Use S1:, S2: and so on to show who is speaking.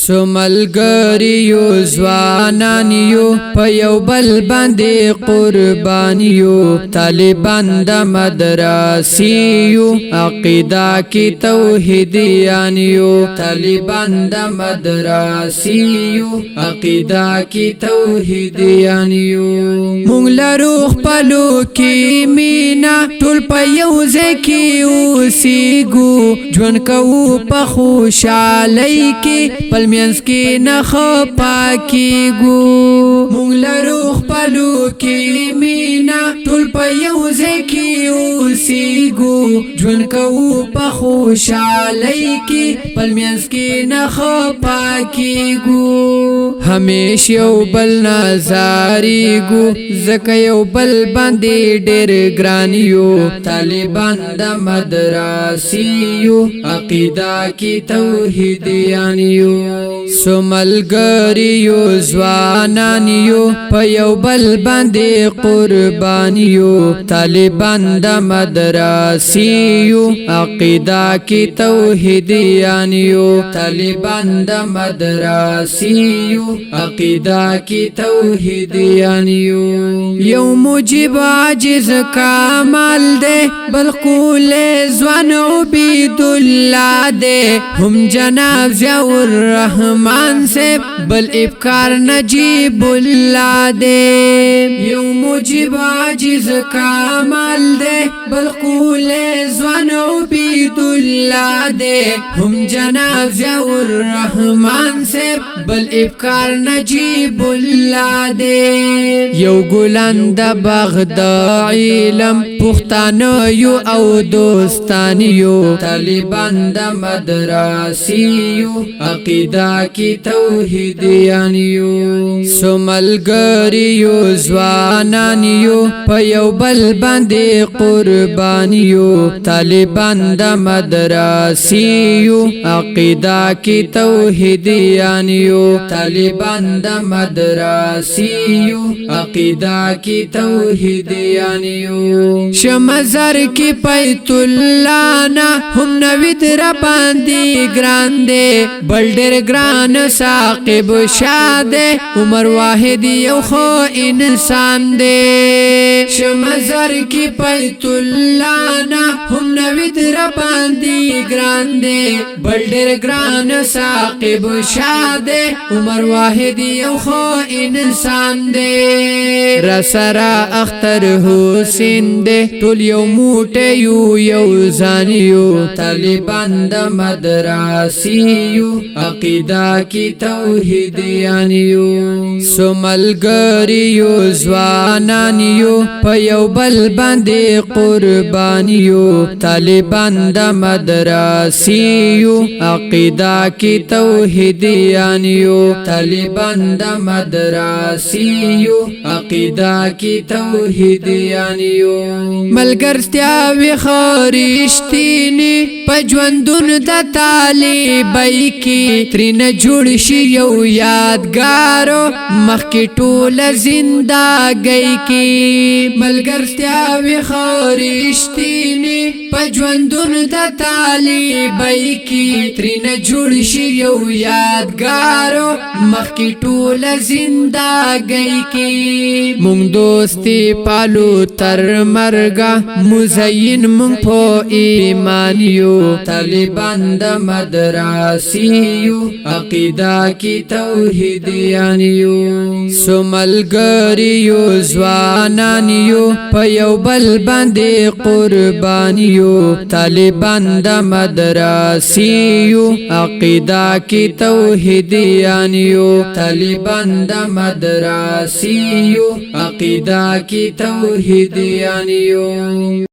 S1: سملګریو ځوانانیو په یو بل باندې قربانیو طالبان د مدرسیو عقیده کی توحیدیانیو طالبان د مدرسیو عقیده کی توحیدیانیو مونږ لرو خپلو کې مینا ټول په یو ځای کې اوسېږو ژوند کوو په خوشحالۍ کې پل منځ کې نه خفه کېږو مونږ لرو خپلو کې مینا ټول په یو ځای کې اوسېږو ژوند کوو په خوشحالۍ کې پل منځ کې نه خفه کېږو همیش یو بل نازاریږو ځکه یو بل باندې ډېر ګران یو طالبان د مدرسیو عقیده کی توحیدیان یو سملګریو ځوانانیو په یو بل باندې قربانیو طالبان د مدرسیو عقیده کی توحیدیان یو طالبان د مدرسیو عقیده کی توحیدیان یو مجیب عاجز کامل دے بلقول زوان عبید اللہ دے ہم جناب ضیاء الرحمن سے بل ابکار نجیب اللہ دے یو مجیب عاجز کامل دے بلقول زوان عبید اللہ دے ہم جناب ضیاء الرحمن سے بل ابکار نجیب اللہ دے یو ګلان د باغ د علم پښتانه یو او دوستان یو طالبان د مدرسیو عقیده کی توحیدیان یو سملګریو ځوانانیو په یو بل باندې قربانیو طالبان د مدرسیو عقیده کی توحیدیان یو طالبان د مدرسیو عقیده کی توحیدیانیو شمزر کی پیت اللہ نا ہم نوید را باندی گراندے بلڈر گران ساقب شادے عمر واحد یو خو انسان دے شمزر کی پیت اللہ نا ہم نوید را باندی گراندے بلڈر گران ساقب شادے عمر واحد یو خو انسان دے رسرا اختر حسین دے ټول یو موټی یو ځان یو طالبان د مدرسیو عقیده کی توحیدیان یو سملګریو ځوانانیو په یو بل باندې قربانیو طالبان د مدرسیو عقیده کی توحیدیان یو طالبان د مدرسیو عقیده کی توحیدیان یو ملګرتیا وی خورشتینی پجوندون د طالبای کی ترین جوړ شي یو یادګارو مخکې ټول زندګۍ کی ملګرتیا وی خورشتینی پجوندون د طالبای کی ترین جوړ شي یو یادګارو مخکې ټول زندګۍ کی مونږ دوستی پالو تر مرګا مزین مونږ په ایمان یو طالبان د مدرسیو عقیده کی توحیدیان یو سملګریو ځوانانیو په یو بل باندې قربانیو طالبان د مدرسیو عقیده کی توحیدیان یو طالبان د مدرسیو عقیده کی توحیدیان یو